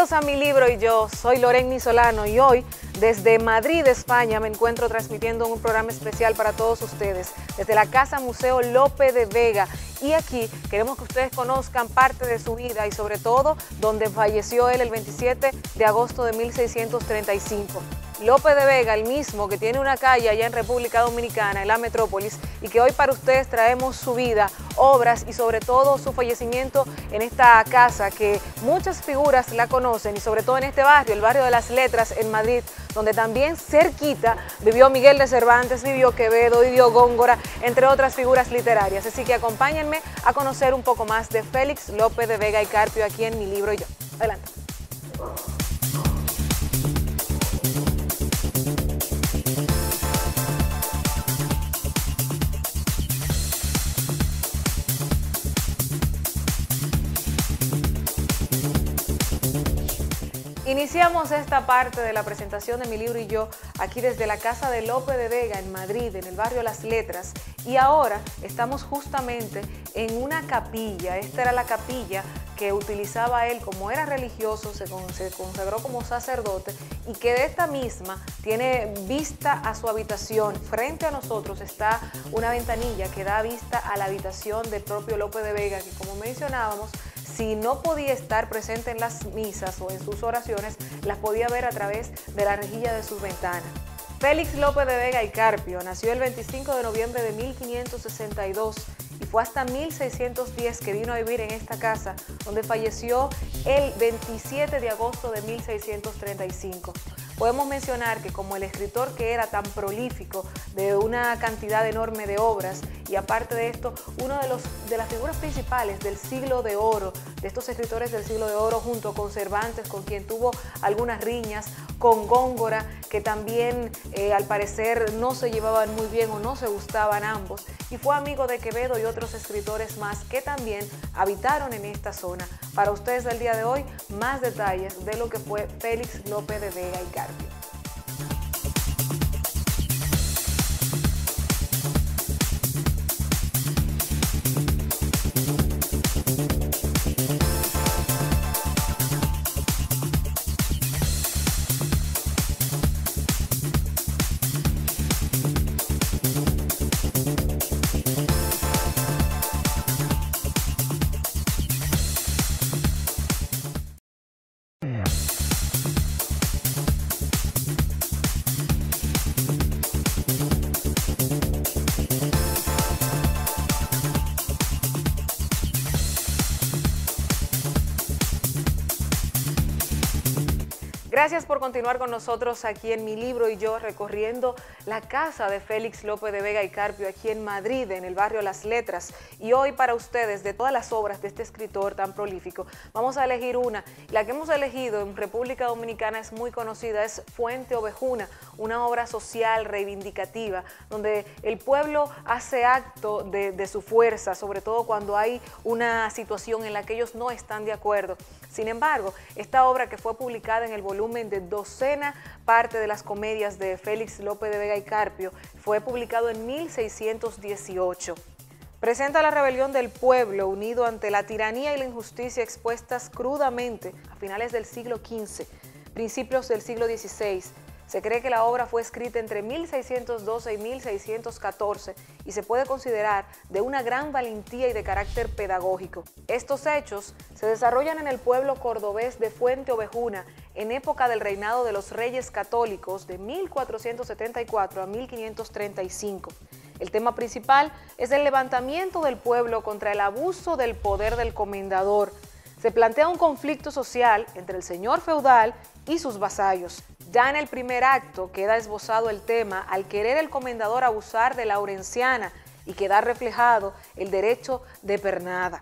Bienvenidos a Mi Libro y Yo, soy Lorenny Solano y hoy desde Madrid, España, me encuentro transmitiendo un programa especial para todos ustedes desde la Casa Museo Lope de Vega, y aquí queremos que ustedes conozcan parte de su vida y sobre todo donde falleció él el 27 de agosto de 1635. Lope de Vega, el mismo que tiene una calle allá en República Dominicana, en la metrópolis, y que hoy para ustedes traemos su vida, obras y sobre todo su fallecimiento en esta casa que muchas figuras la conocen, y sobre todo en este barrio, el barrio de las Letras en Madrid, donde también cerquita vivió Miguel de Cervantes, vivió Quevedo, vivió Góngora, entre otras figuras literarias. Así que acompáñenme a conocer un poco más de Félix Lope de Vega y Carpio aquí en Mi Libro y Yo. Adelante. Iniciamos esta parte de la presentación de Mi Libro y Yo aquí desde la casa de Lope de Vega en Madrid, en el barrio Las Letras, y ahora estamos justamente en una capilla. Esta era la capilla que utilizaba él, como era religioso, se consagró como sacerdote, y que de esta misma tiene vista a su habitación. Frente a nosotros está una ventanilla que da vista a la habitación del propio Lope de Vega, que como mencionábamos, si no podía estar presente en las misas o en sus oraciones, las podía ver a través de la rejilla de sus ventanas. Félix Lope de Vega y Carpio nació el 25 de noviembre de 1562 y fue hasta 1610 que vino a vivir en esta casa, donde falleció el 27 de agosto de 1635. Podemos mencionar que como el escritor que era tan prolífico, de una cantidad enorme de obras, y aparte de esto, uno de las figuras principales del siglo de oro, de estos escritores del siglo de oro, junto con Cervantes, con quien tuvo algunas riñas, con Góngora, que también al parecer no se llevaban muy bien o no se gustaban ambos, y fue amigo de Quevedo y otros escritores más que también habitaron en esta zona. Para ustedes el día de hoy, más detalles de lo que fue Félix Lope de Vega y Carpio. Gracias por continuar con nosotros aquí en Mi Libro y Yo, recorriendo la casa de Félix Lope de Vega y Carpio aquí en Madrid, en el barrio Las Letras. Y hoy para ustedes, de todas las obras de este escritor tan prolífico, vamos a elegir una. La que hemos elegido en República Dominicana es muy conocida, es Fuente Ovejuna, una obra social reivindicativa, donde el pueblo hace acto de su fuerza, sobre todo cuando hay una situación en la que ellos no están de acuerdo. Sin embargo, esta obra, que fue publicada en el volumen de Docena parte de las comedias de Félix Lope de Vega y Carpio, fue publicado en 1618. Presenta la rebelión del pueblo unido ante la tiranía y la injusticia expuestas crudamente a finales del siglo XV, principios del siglo XVI. Se cree que la obra fue escrita entre 1612 y 1614 y se puede considerar de una gran valentía y de carácter pedagógico. Estos hechos se desarrollan en el pueblo cordobés de Fuente Ovejuna en época del reinado de los Reyes Católicos de 1474 a 1535. El tema principal es el levantamiento del pueblo contra el abuso del poder del comendador. Se plantea un conflicto social entre el señor feudal y sus vasallos. Ya en el primer acto queda esbozado el tema al querer el comendador abusar de Laurenciana y queda reflejado el derecho de pernada.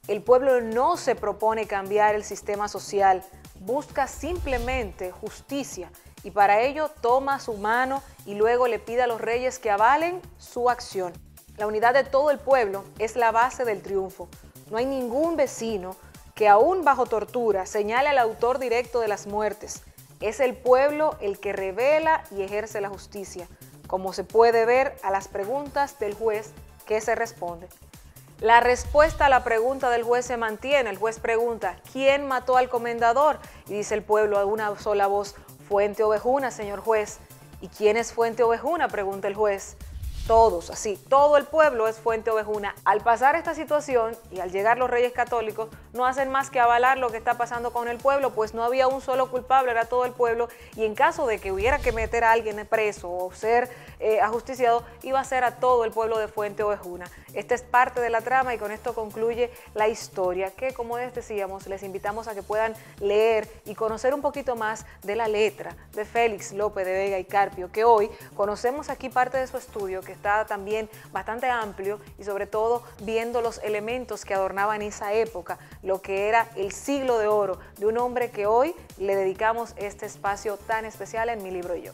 El pueblo no se propone cambiar el sistema social, busca simplemente justicia y para ello toma su mano y luego le pide a los reyes que avalen su acción. La unidad de todo el pueblo es la base del triunfo. No hay ningún vecino que aún bajo tortura señale al autor directo de las muertes. Es el pueblo el que revela y ejerce la justicia, como se puede ver a las preguntas del juez que se responde. La respuesta a la pregunta del juez se mantiene. El juez pregunta, ¿quién mató al comendador? Y dice el pueblo a una sola voz, Fuente Ovejuna, señor juez. ¿Y quién es Fuente Ovejuna?, pregunta el juez. Todos, así, todo el pueblo es Fuente Ovejuna. Al pasar esta situación y al llegar los Reyes Católicos, no hacen más que avalar lo que está pasando con el pueblo, pues no había un solo culpable, era todo el pueblo, y en caso de que hubiera que meter a alguien preso o ser ajusticiado, iba a ser a todo el pueblo de Fuente Ovejuna. Esta es parte de la trama y con esto concluye la historia, que como les decíamos, les invitamos a que puedan leer y conocer un poquito más de la letra de Félix López de Vega y Carpio, que hoy conocemos aquí parte de su estudio, que está también bastante amplio y sobre todo viendo los elementos que adornaban esa época, lo que era el siglo de oro de un hombre que hoy le dedicamos este espacio tan especial en Mi Libro y Yo.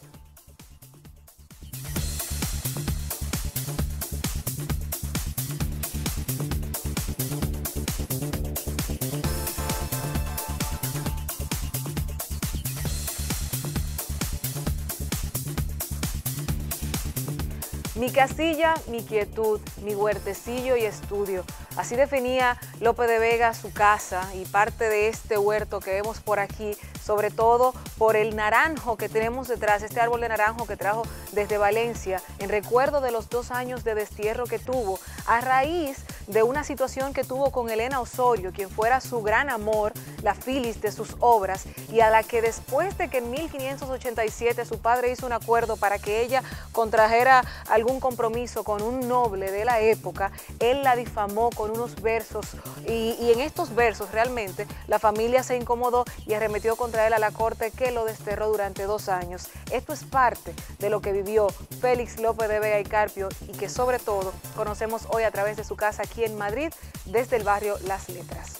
Mi casilla, mi quietud, mi huertecillo y estudio. Así definía Lope de Vega su casa y parte de este huerto que vemos por aquí, sobre todo por el naranjo que tenemos detrás, este árbol de naranjo que trajo desde Valencia, en recuerdo de los 2 años de destierro que tuvo, a raíz de una situación que tuvo con Elena Osorio, quien fuera su gran amor, la filis de sus obras, y a la que después de que en 1587 su padre hizo un acuerdo para que ella contrajera algún compromiso con un noble de la época, él la difamó con unos versos y en estos versos realmente la familia se incomodó y arremetió contra él a la corte, que lo desterró durante 2 años. Esto es parte de lo que vivió Félix López de Vega y Carpio y que sobre todo conocemos hoy a través de su casa aquí en Madrid, desde el barrio Las Letras.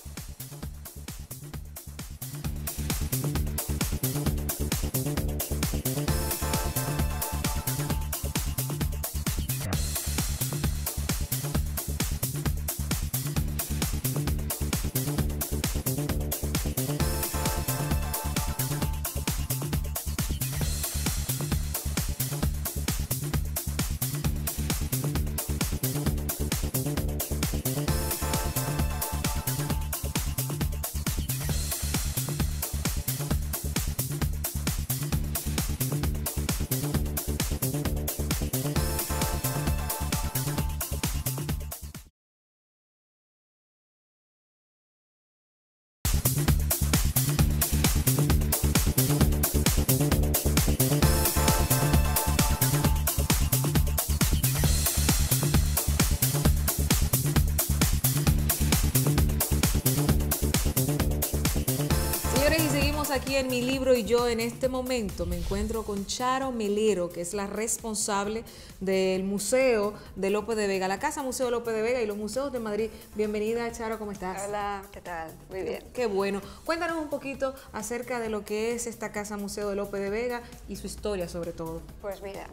Aquí en Mi Libro y Yo. En este momento me encuentro con Charo Melero, que es la responsable del Museo de Lope de Vega, la Casa Museo Lope de Vega y los museos de Madrid. Bienvenida, Charo, ¿cómo estás? Hola, ¿qué tal? Muy bien. Qué bueno. Cuéntanos un poquito acerca de lo que es esta Casa Museo de Lope de Vega y su historia sobre todo. Pues mira,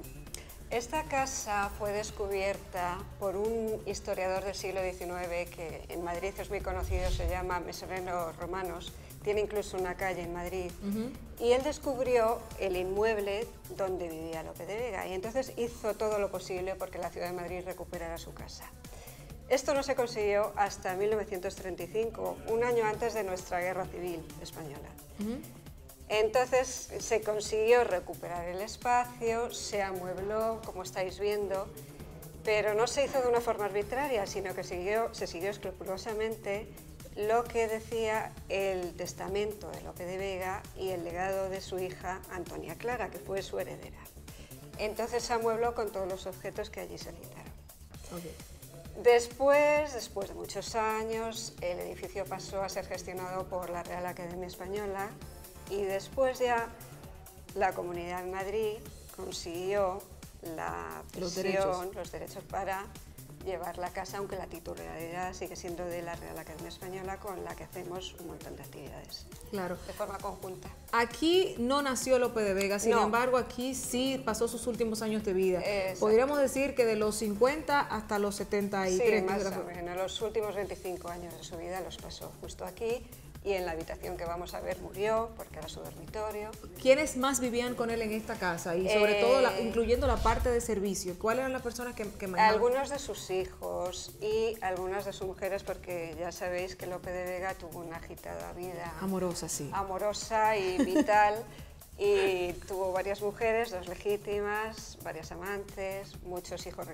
esta casa fue descubierta por un historiador del siglo XIX que en Madrid es muy conocido, se llama Mesonero Romanos. Tiene incluso una calle en Madrid, y él descubrió el inmueble donde vivía Lope de Vega y entonces hizo todo lo posible porque la ciudad de Madrid recuperara su casa. Esto no se consiguió hasta 1935, un año antes de nuestra guerra civil española. Entonces se consiguió recuperar el espacio, se amuebló, como estáis viendo, pero no se hizo de una forma arbitraria, sino que se siguió escrupulosamente lo que decía el testamento de Lope de Vega y el legado de su hija Antonia Clara, que fue su heredera. Entonces se amuebló con todos los objetos que allí se citaron. Okay. Después de muchos años, el edificio pasó a ser gestionado por la Real Academia Española y después ya la Comunidad de Madrid consiguió los derechos para llevar la casa, aunque la titularidad sigue siendo de la Real Academia Española, con la que hacemos un montón de actividades. Claro. De forma conjunta. Aquí no nació Lope de Vega, sin embargo aquí sí pasó sus últimos años de vida. Exacto. Podríamos decir que de los 50 hasta los 73. Sí, más o menos, los últimos 25 años de su vida los pasó justo aquí, y en la habitación que vamos a ver murió porque era su dormitorio. ¿Quiénes más vivían con él en esta casa? Y sobre todo, incluyendo la parte de servicio, ¿cuáles eran las personas que manejaban? Algunos de sus hijos y algunas de sus mujeres, porque ya sabéis que Lope de Vega tuvo una agitada vida. Amorosa, sí. Amorosa y vital. Y tuvo varias mujeres, 2 legítimas, varias amantes, muchos hijos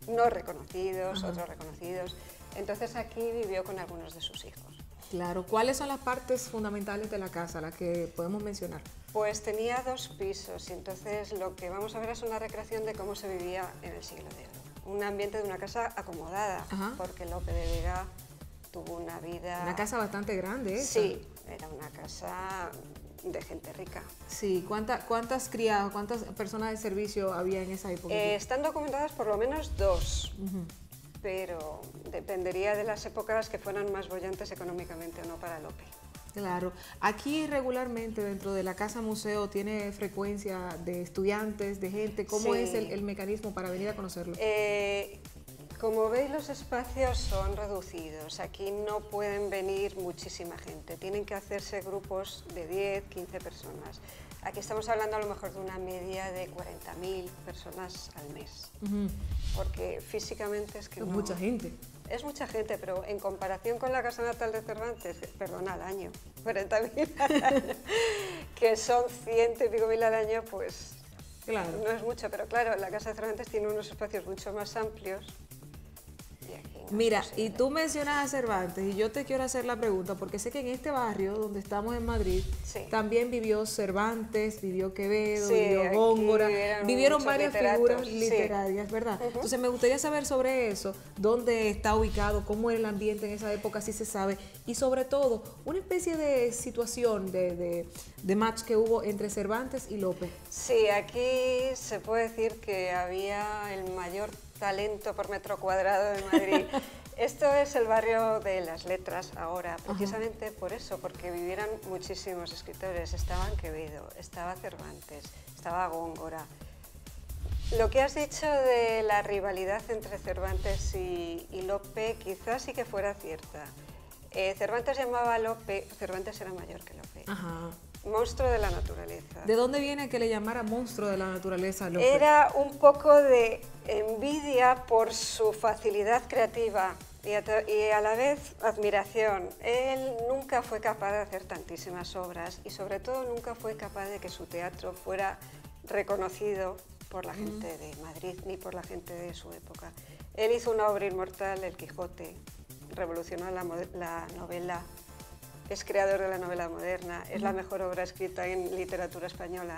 no reconocidos, otros reconocidos. Entonces aquí vivió con algunos de sus hijos. Claro. ¿Cuáles son las partes fundamentales de la casa, las que podemos mencionar? Pues tenía 2 pisos y entonces lo que vamos a ver es una recreación de cómo se vivía en el siglo de oro. Un ambiente de una casa acomodada, porque Lope de Vega tuvo una vida... Una casa bastante grande, ¿eh? Sí, era una casa de gente rica. Sí, ¿cuántas criadas, cuántas personas de servicio había en esa época? Están documentadas por lo menos 2. Pero dependería de las épocas que fueran más bollantes económicamente o no para Lope. Claro. Aquí regularmente dentro de la casa museo tiene frecuencia de estudiantes, de gente. ¿Cómo es el mecanismo para venir a conocerlo? Como veis, los espacios son reducidos. Aquí no pueden venir muchísima gente. Tienen que hacerse grupos de 10, 15 personas. Aquí estamos hablando a lo mejor de una media de 40.000 personas al mes. Porque físicamente es que es no... mucha gente. Es mucha gente, pero en comparación con la casa natal de Cervantes, perdona, al año, 40.000 al año, que son 100 y pico mil al año, pues claro, no es mucho. Pero claro, la casa de Cervantes tiene unos espacios mucho más amplios. Mira, y tú mencionas a Cervantes y yo te quiero hacer la pregunta porque sé que en este barrio donde estamos en Madrid también vivió Cervantes, vivió Quevedo, vivió Góngora, vivieron varias figuras literarias, ¿verdad? Entonces me gustaría saber sobre eso, dónde está ubicado, cómo era el ambiente en esa época, si se sabe, y sobre todo una especie de situación de match que hubo entre Cervantes y Lope. Sí, aquí se puede decir que había el mayor talento por metro cuadrado de Madrid. Esto es el barrio de las letras ahora, precisamente por eso, porque vivieran muchísimos escritores. Estaban Quevedo, estaba Cervantes, estaba Góngora. Lo que has dicho de la rivalidad entre Cervantes y Lope quizás sí que fuera cierta. Cervantes llamaba a Lope, Cervantes era mayor que Lope. Monstruo de la naturaleza. ¿De dónde viene que le llamara monstruo de la naturaleza a Lope? Era un poco de envidia por su facilidad creativa y a la vez admiración. Él nunca fue capaz de hacer tantísimas obras y sobre todo nunca fue capaz de que su teatro fuera reconocido por la gente de Madrid ni por la gente de su época. Él hizo una obra inmortal, El Quijote, revolucionó la novela. Es creador de la novela moderna, es la mejor obra escrita en literatura española,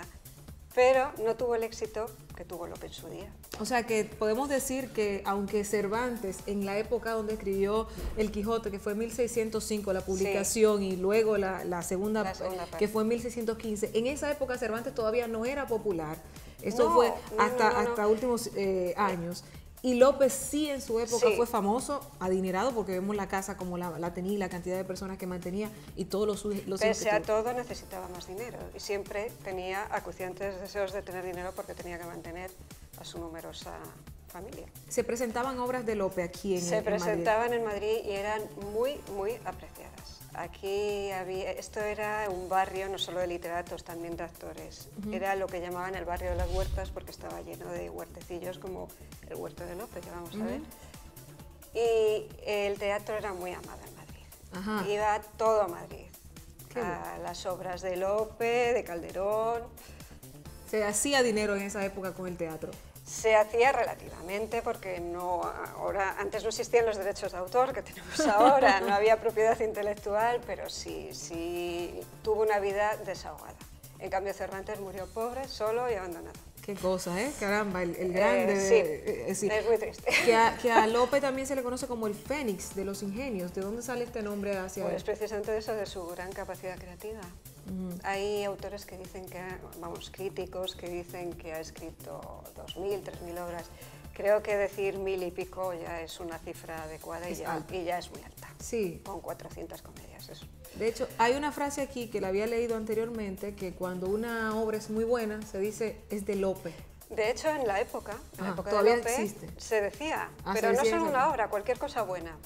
pero no tuvo el éxito que tuvo Lope en su día. O sea que podemos decir que aunque Cervantes en la época donde escribió El Quijote, que fue en 1605 la publicación y luego la segunda parte, que fue en 1615, en esa época Cervantes todavía no era popular, esto fue hasta últimos años. Y López sí en su época fue famoso, adinerado, porque vemos la casa como la tenía y la cantidad de personas que mantenía y todos los Pese a todo necesitaba más dinero y siempre tenía acuciantes deseos de tener dinero porque tenía que mantener a su numerosa familia. ¿Se presentaban obras de Lope aquí en Madrid? Se presentaban en Madrid y eran muy, muy apreciadas. Aquí esto era un barrio no solo de literatos, también de actores. Era lo que llamaban el barrio de las huertas porque estaba lleno de huertecillos como el huerto de Lope, que vamos a ver. Y el teatro era muy amado en Madrid. Iba todo a Madrid, a las obras de Lope, de Calderón. ¿Se hacía dinero en esa época con el teatro? Se hacía relativamente porque antes no existían los derechos de autor que tenemos ahora, no había propiedad intelectual, pero sí tuvo una vida desahogada. En cambio Cervantes murió pobre, solo y abandonado. Qué cosa, ¿eh? Caramba, el grande. Sí, es muy triste. Que a Lope también se le conoce como el Fénix de los ingenios. ¿De dónde sale este nombre hacia él? Pues precisamente de eso, de su gran capacidad creativa. Hay autores que dicen que, críticos que dicen que ha escrito 2.000, 3.000 obras. Creo que decir 1.000 y pico ya es una cifra adecuada y ya es muy alta. Sí. Con 400 comedias, eso. De hecho, hay una frase aquí que la había leído anteriormente, que cuando una obra es muy buena, se dice es de Lope. De hecho, en la época todavía de Lope existe. se decía, pero no solo una obra, cualquier cosa buena.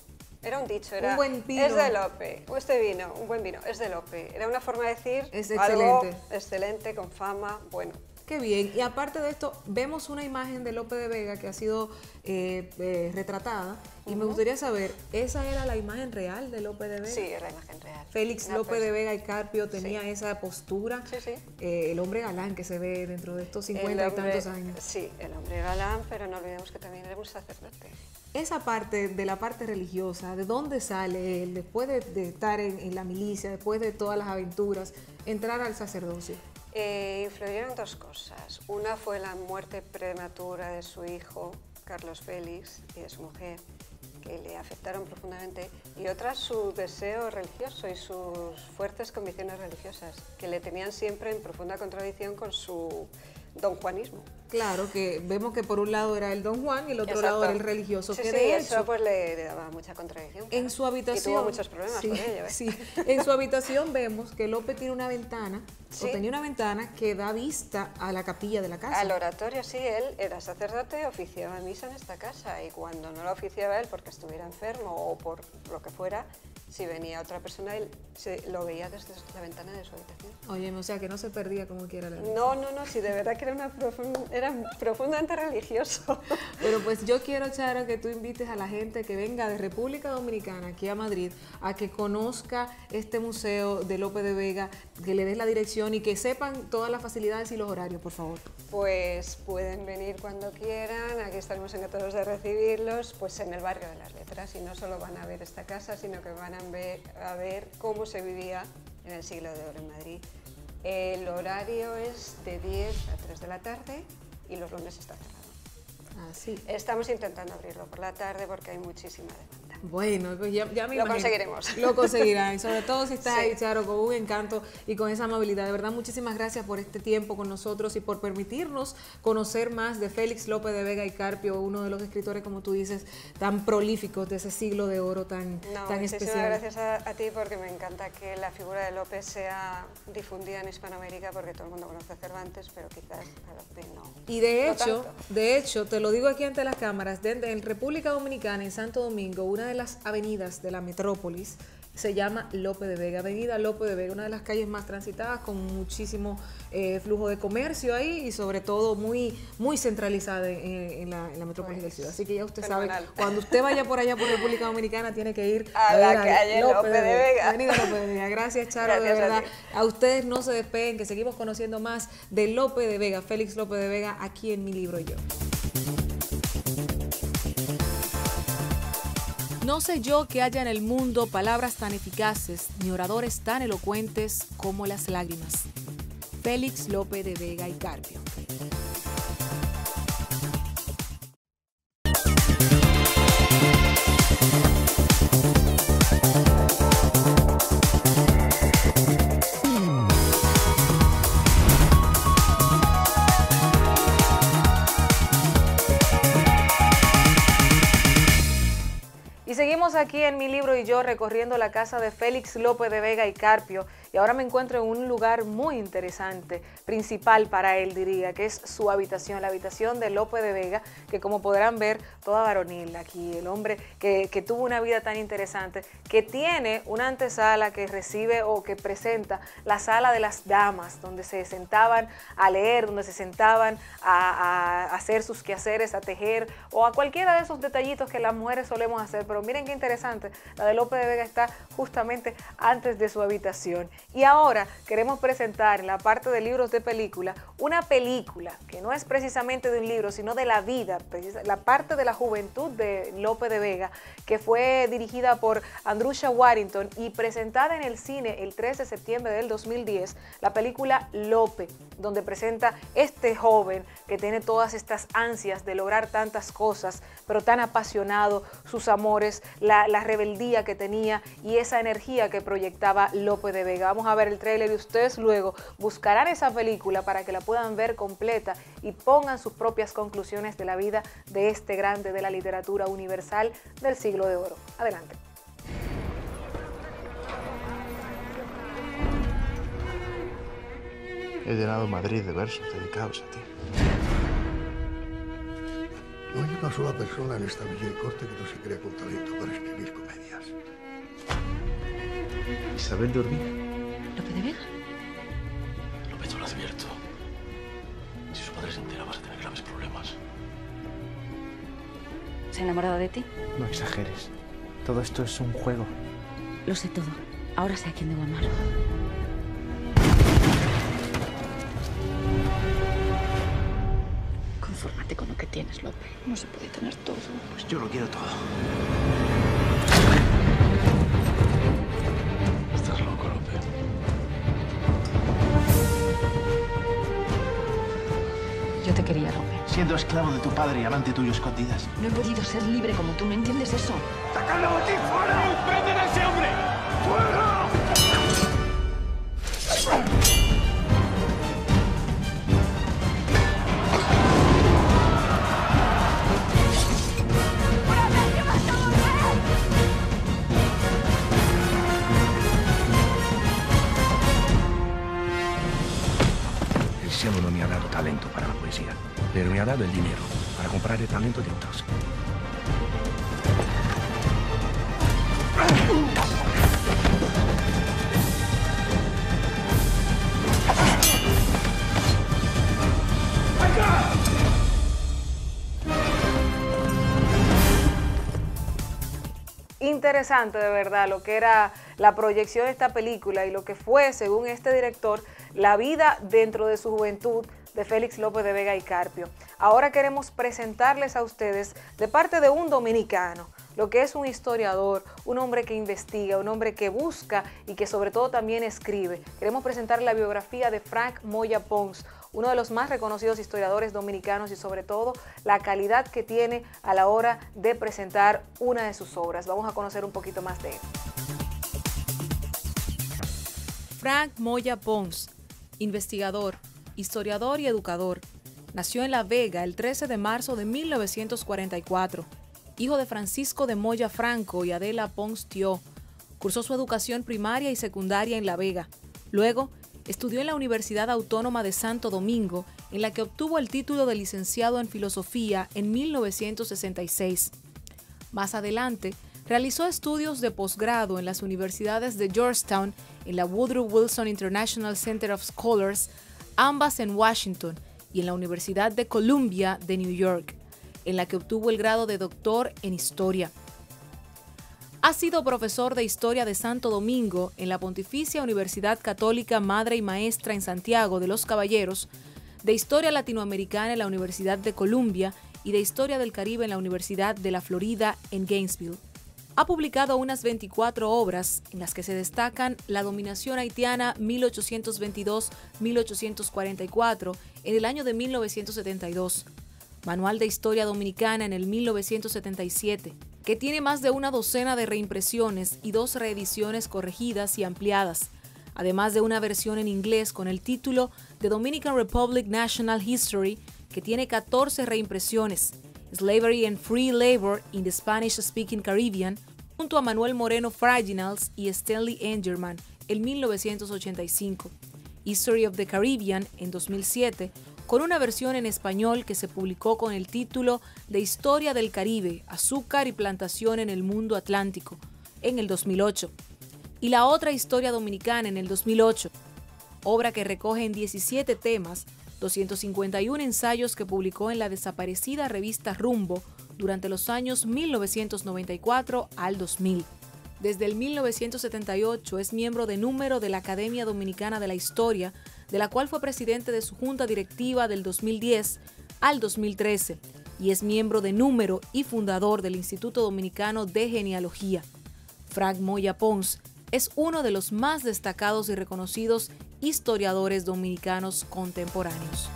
Era un dicho, un buen vino. Es de Lope, o este vino, un buen vino, es de Lope. Era una forma de decir es algo excelente. Excelente, con fama, bueno. Qué bien. Y aparte de esto, vemos una imagen de Lope de Vega que ha sido retratada. Y me gustaría saber, ¿esa era la imagen real de Lope de Vega? Sí, era la imagen real. Félix López de Vega y Carpio tenía esa postura. Sí, sí. El hombre galán que se ve dentro de estos 50 y tantos años. Sí, el hombre galán, pero no olvidemos que también era un sacerdote. Esa parte de la parte religiosa, ¿de dónde sale él después de estar en la milicia, después de todas las aventuras, entrar al sacerdocio? Influyeron dos cosas. Una fue la muerte prematura de su hijo, Carlos Félix, y de su mujer, que le afectaron profundamente, y otra su deseo religioso y sus fuertes convicciones religiosas, que le tenían siempre en profunda contradicción con su donjuanismo. Claro, que vemos que por un lado era el Don Juan y el otro lado era el religioso. Sí, que sí, de eso hecho, pues le daba mucha contradicción. En su habitación. Y tuvo muchos problemas por ello. Sí, en su habitación vemos que Lope tiene una ventana, Sí. o tenía una ventana que da vista a la capilla de la casa. Al oratorio, sí, él era sacerdote, oficiaba misa en esta casa, y cuando no la oficiaba él porque estuviera enfermo o por lo que fuera, si venía otra persona, él lo veía desde la ventana de su habitación. Oye, o sea, que no se perdía como quiera la vida. No, sí, de verdad que era profundamente religioso. Pero pues yo quiero, Charo, que tú invites a la gente que venga de República Dominicana, aquí a Madrid, a que conozca este museo de Lope de Vega, que le des la dirección y que sepan todas las facilidades y los horarios, por favor. Pues pueden venir cuando quieran, aquí estaremos encantados de recibirlos, pues en el barrio de las Letras, y no solo van a ver esta casa, sino que van a ver cómo se vivía en el siglo de oro en Madrid. El horario es de 10 a 3 de la tarde y los lunes está cerrado. Ah, sí. Estamos intentando abrirlo por la tarde porque hay muchísima demanda. Bueno, pues ya me imagino. Lo conseguiremos. Lo conseguirán, y sobre todo si estás Sí. ahí, Charo, con un encanto y con esa amabilidad. De verdad, muchísimas gracias por este tiempo con nosotros y por permitirnos conocer más de Félix López de Vega y Carpio, uno de los escritores, como tú dices, tan prolíficos de ese siglo de oro tan Muchísimas especial. gracias a ti, porque me encanta que la figura de López sea difundida en Hispanoamérica, porque todo el mundo conoce a Cervantes, pero quizás a López no. Y de tanto. hecho, te lo digo aquí ante las cámaras, en República Dominicana, en Santo Domingo, una de las avenidas de la metrópolis se llama Lope de Vega, Avenida Lope de Vega, una de las calles más transitadas, con muchísimo flujo de comercio ahí y sobre todo muy centralizada en la metrópolis de la ciudad. Así que ya usted fenomenal. sabe, cuando usted vaya por allá por República Dominicana tiene que ir A la calle Lope de Vega. Avenida Lope de Vega. Gracias, Charo, Gracias de verdad. a ti. A ustedes no se despeguen, que seguimos conociendo más de Lope de Vega, Félix López de Vega, aquí en Mi Libro y Yo. No sé yo que haya en el mundo palabras tan eficaces ni oradores tan elocuentes como las lágrimas. Félix López de Vega y Carpio. Y seguimos aquí en Mi Libro y Yo recorriendo la casa de Félix López de Vega y Carpio, y ahora me encuentro en un lugar muy interesante, principal para él diría, que es su habitación, la habitación de López de Vega, que como podrán ver, toda varonil aquí, el hombre que tuvo una vida tan interesante, que tiene una antesala que recibe o que presenta la sala de las damas, donde se sentaban a leer, donde se sentaban a hacer sus quehaceres, a tejer o a cualquiera de esos detallitos que las mujeres solemos hacer. Pero miren qué interesante, la de López de Vega está justamente antes de su habitación. Y ahora queremos presentar en la parte de libros de película, una película que no es precisamente de un libro, sino de la vida, la parte de la juventud de López de Vega, que fue dirigida por Andrusha Warrington y presentada en el cine el 3 de septiembre del 2010, la película Lope, donde presenta este joven que tiene todas estas ansias de lograr tantas cosas, pero tan apasionado, sus amores, la rebeldía que tenía y esa energía que proyectaba López de Vega. Vamos a ver el tráiler y ustedes luego buscarán esa película para que la puedan ver completa y pongan sus propias conclusiones de la vida de este grande de la literatura universal del siglo de oro. Adelante. He llenado Madrid de versos dedicados a ti. No hay una sola persona en esta villa y corte que no se crea con talento para escribir comedias. Isabel de Urbina. ¿Lope de Vega? Lope, te lo advierto. Si su padre se entera, vas a tener graves problemas. ¿Se ha enamorado de ti? No exageres. Todo esto es un juego. Lo sé todo. Ahora sé a quién debo amar. Confórmate con lo que tienes, Lope. No se puede tener todo. Pues yo lo quiero todo. Estás loco, Lope. Yo te quería, Lope. Siendo esclavo de tu padre y amante tuyo escondidas. No he podido ser libre como tú, ¿no entiendes eso? ¡Sacadlo de aquí, fuera! ¡Prenden a ese hombre! ¡Fuera! El cielo no me ha dado talento para la poesía, pero me ha dado el dinero para comprar el talento de otros. Interesante de verdad lo que era la proyección de esta película y lo que fue, según este director, la vida dentro de su juventud de Félix López de Vega y Carpio. Ahora queremos presentarles a ustedes, de parte de un dominicano, lo que es un historiador, un hombre que investiga, un hombre que busca y que sobre todo también escribe. Queremos presentar la biografía de Frank Moya Pons, uno de los más reconocidos historiadores dominicanos y sobre todo la calidad que tiene a la hora de presentar una de sus obras. Vamos a conocer un poquito más de él. Frank Moya Pons, investigador, historiador y educador. Nació en La Vega el 13 de marzo de 1944. Hijo de Francisco de Moya Franco y Adela Pons Tió. Cursó su educación primaria y secundaria en La Vega. Luego, estudió en la Universidad Autónoma de Santo Domingo, en la que obtuvo el título de licenciado en Filosofía en 1966. Más adelante, realizó estudios de posgrado en las universidades de Georgetown, en la Woodrow Wilson International Center of Scholars, ambas en Washington, y en la Universidad de Columbia de New York, en la que obtuvo el grado de doctor en Historia. Ha sido profesor de Historia de Santo Domingo en la Pontificia Universidad Católica Madre y Maestra en Santiago de los Caballeros, de Historia Latinoamericana en la Universidad de Columbia y de Historia del Caribe en la Universidad de la Florida en Gainesville. Ha publicado unas 24 obras en las que se destacan La dominación haitiana 1822-1844 en el año de 1972, Manual de Historia Dominicana en el 1977, que tiene más de una docena de reimpresiones y 2 reediciones corregidas y ampliadas, además de una versión en inglés con el título The Dominican Republic National History, que tiene 14 reimpresiones, Slavery and Free Labor in the Spanish-Speaking Caribbean, junto a Manuel Moreno Fraginals y Stanley Engerman en 1985, History of the Caribbean en 2007, con una versión en español que se publicó con el título de Historia del Caribe, Azúcar y Plantación en el Mundo Atlántico, en el 2008, y la otra Historia Dominicana en el 2008, obra que recoge en 17 temas, 251 ensayos que publicó en la desaparecida revista Rumbo durante los años 1994 al 2000. Desde el 1978 es miembro de número de la Academia Dominicana de la Historia, de la cual fue presidente de su junta directiva del 2010 al 2013, y es miembro de número y fundador del Instituto Dominicano de Genealogía. Frank Moya Pons es uno de los más destacados y reconocidos historiadores dominicanos contemporáneos.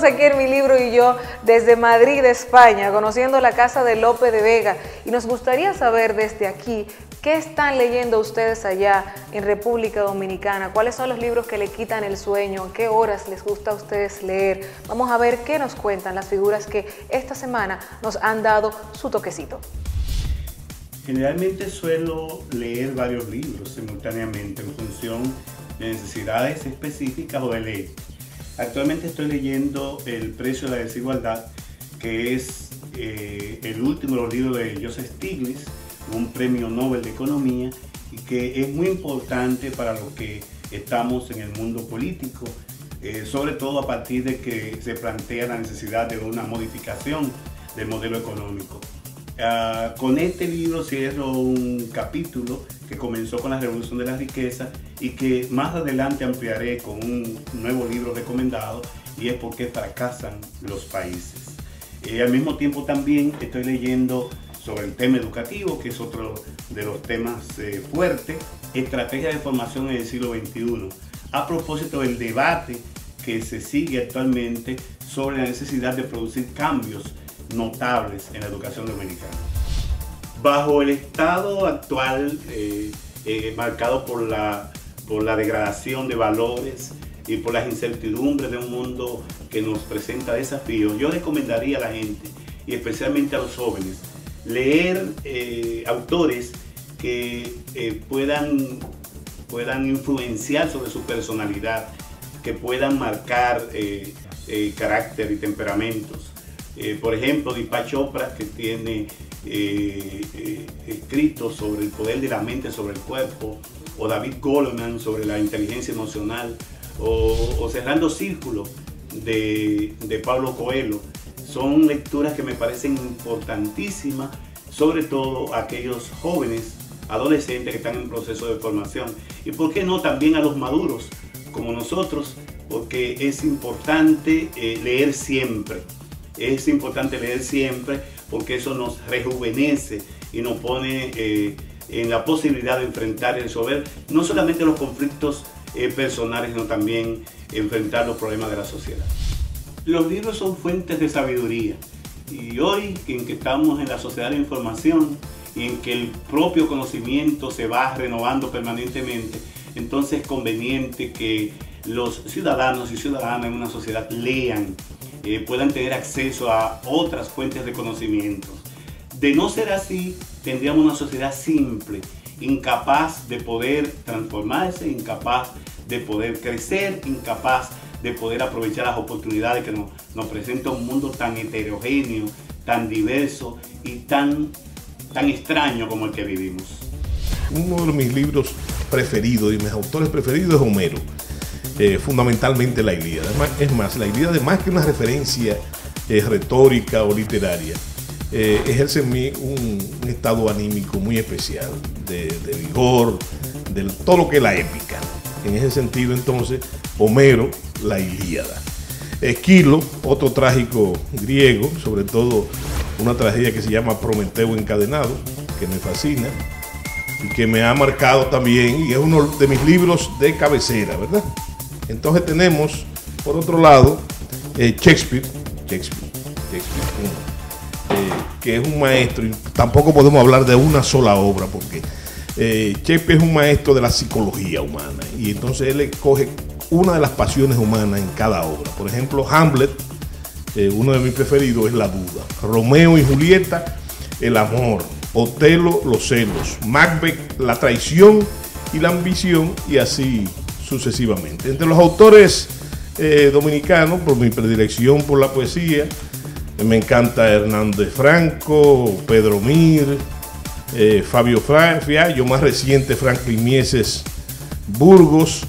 Seguimos aquí en Mi Libro y Yo desde Madrid, España, conociendo la casa de Lope de Vega, y nos gustaría saber desde aquí qué están leyendo ustedes allá en República Dominicana, cuáles son los libros que le quitan el sueño, qué horas les gusta a ustedes leer. Vamos a ver qué nos cuentan las figuras que esta semana nos han dado su toquecito. Generalmente suelo leer varios libros simultáneamente en función de necesidades específicas o de ley. Actualmente estoy leyendo El precio de la desigualdad, que es el último de los libros de Joseph Stiglitz, un premio Nobel de Economía, y que es muy importante para los que estamos en el mundo político, sobre todo a partir de que se plantea la necesidad de una modificación del modelo económico. Con este libro cierro un capítulo que comenzó con la Revolución de la Riqueza y que más adelante ampliaré con un nuevo libro recomendado, y es ¿Por qué fracasan los países? Al mismo tiempo también estoy leyendo sobre el tema educativo, que es otro de los temas fuertes, estrategia de formación en el siglo XXI, a propósito del debate que se sigue actualmente sobre la necesidad de producir cambios notables en la educación dominicana. Bajo el estado actual, marcado por la degradación de valores y por las incertidumbres de un mundo que nos presenta desafíos, yo recomendaría a la gente, y especialmente a los jóvenes, leer autores que puedan influenciar sobre su personalidad, que puedan marcar carácter y temperamentos. Por ejemplo, Deepak Chopra, que tiene escritos sobre el poder de la mente sobre el cuerpo, o David Goleman sobre la inteligencia emocional, o Cerrando Círculos de Paulo Coelho. Son lecturas que me parecen importantísimas, sobre todo a aquellos jóvenes, adolescentes que están en proceso de formación, y por qué no también a los maduros como nosotros, porque es importante leer siempre. Es importante leer siempre porque eso nos rejuvenece y nos pone en la posibilidad de enfrentar y resolver no solamente los conflictos personales, sino también enfrentar los problemas de la sociedad. Los libros son fuentes de sabiduría, y hoy en que estamos en la sociedad de información y en que el propio conocimiento se va renovando permanentemente, entonces es conveniente que los ciudadanos y ciudadanas en una sociedad lean, puedan tener acceso a otras fuentes de conocimiento. De no ser así, tendríamos una sociedad simple, incapaz de poder transformarse, incapaz de poder crecer, incapaz de poder aprovechar las oportunidades que nos presenta un mundo tan heterogéneo, tan diverso y tan extraño como el que vivimos. Uno de mis libros preferidos y mis autores preferidos es Homero. Fundamentalmente la Ilíada. Es más, la Ilíada, más que una referencia retórica o literaria, ejerce en mí un estado anímico muy especial, de vigor, de todo lo que es la épica. En ese sentido, entonces, Homero, la Ilíada. Esquilo, otro trágico griego, sobre todo una tragedia que se llama Prometeo encadenado, que me fascina y que me ha marcado también, y es uno de mis libros de cabecera, ¿verdad? Entonces tenemos, por otro lado, Shakespeare, que es un maestro, y tampoco podemos hablar de una sola obra, porque Shakespeare es un maestro de la psicología humana, y entonces él escoge una de las pasiones humanas en cada obra. Por ejemplo, Hamlet, uno de mis preferidos, es la duda. Romeo y Julieta, el amor. Otelo, los celos. Macbeth, la traición y la ambición, y así sucesivamente. Entre los autores dominicanos, por mi predilección por la poesía, me encanta Hernández Franco, Pedro Mir, Fabio Fiallo, más reciente Franklin Mieses Burgos,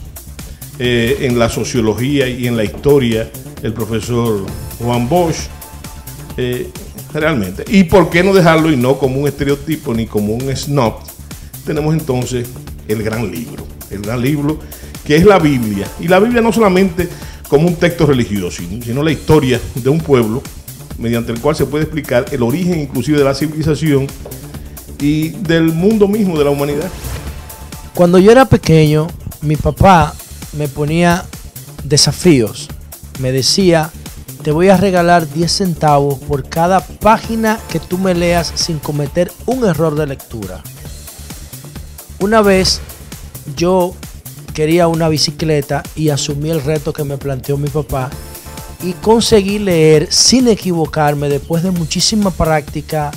en la sociología y en la historia el profesor Juan Bosch, realmente. Y por qué no dejarlo, y no como un estereotipo ni como un snob, tenemos entonces el gran libro que es la Biblia. Y la Biblia no solamente como un texto religioso, sino la historia de un pueblo mediante el cual se puede explicar el origen inclusive de la civilización y del mundo mismo, de la humanidad. Cuando yo era pequeño, mi papá me ponía desafíos. Me decía, te voy a regalar 10 centavos por cada página que tú me leas sin cometer un error de lectura. Una vez yo quería una bicicleta y asumí el reto que me planteó mi papá y conseguí leer sin equivocarme, después de muchísima práctica,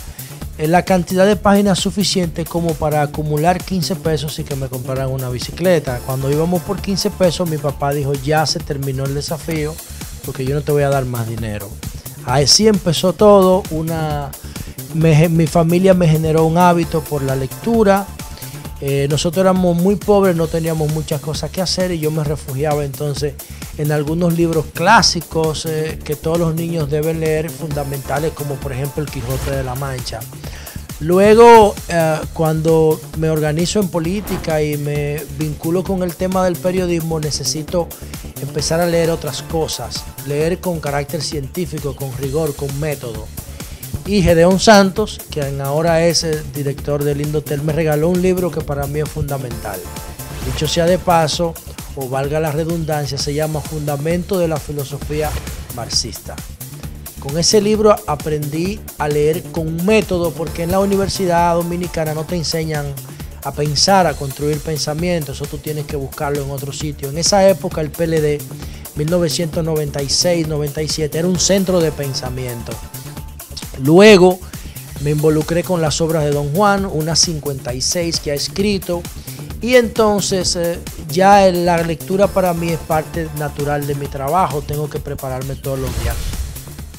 la cantidad de páginas suficiente como para acumular 15 pesos y que me compraran una bicicleta. Cuando íbamos por 15 pesos, mi papá dijo: ya se terminó el desafío porque yo no te voy a dar más dinero. Así empezó todo. Mi familia me generó un hábito por la lectura. Nosotros éramos muy pobres, no teníamos muchas cosas que hacer y yo me refugiaba entonces en algunos libros clásicos que todos los niños deben leer, fundamentales, como por ejemplo El Quijote de la Mancha. Luego, cuando me organizo en política y me vinculo con el tema del periodismo, necesito empezar a leer otras cosas, leer con carácter científico, con rigor, con método. Y Gedeón Santos, quien ahora es el director del Indotel, me regaló un libro que para mí es fundamental. Dicho sea de paso, o valga la redundancia, se llama Fundamento de la Filosofía Marxista. Con ese libro aprendí a leer con método, porque en la Universidad Dominicana no te enseñan a pensar, a construir pensamientos, eso tú tienes que buscarlo en otro sitio. En esa época el PLD, 1996-97, era un centro de pensamiento. Luego me involucré con las obras de Don Juan, unas 56 que ha escrito, y entonces ya la lectura para mí es parte natural de mi trabajo, tengo que prepararme todos los días.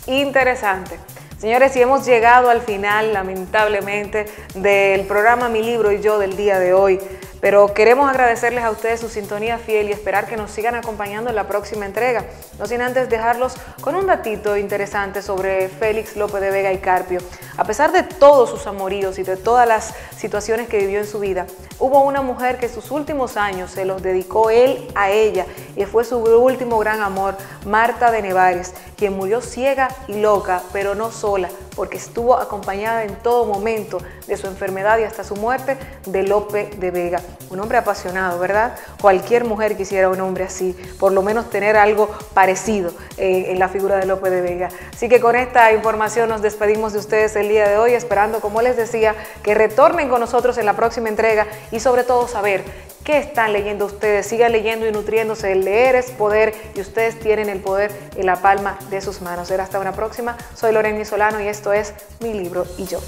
Interesante. Señores, y hemos llegado al final, lamentablemente, del programa Mi Libro y Yo del día de hoy. Pero queremos agradecerles a ustedes su sintonía fiel y esperar que nos sigan acompañando en la próxima entrega. No sin antes dejarlos con un datito interesante sobre Félix López de Vega y Carpio. A pesar de todos sus amoríos y de todas las situaciones que vivió en su vida, hubo una mujer que sus últimos años se los dedicó él a ella y fue su último gran amor, Marta de Nevares, quien murió ciega y loca, pero no sola, porque estuvo acompañada en todo momento de su enfermedad y hasta su muerte de Lope de Vega. Un hombre apasionado, ¿verdad? Cualquier mujer quisiera un hombre así, por lo menos tener algo parecido en la figura de Lope de Vega. Así que con esta información nos despedimos de ustedes el día de hoy, esperando, como les decía, que retornen con nosotros en la próxima entrega y sobre todo saber qué están leyendo ustedes. Sigan leyendo y nutriéndose. El leer es poder y ustedes tienen el poder en la palma de sus manos. Será hasta una próxima. Soy Loreni Solano y esto es Mi Libro y Yo.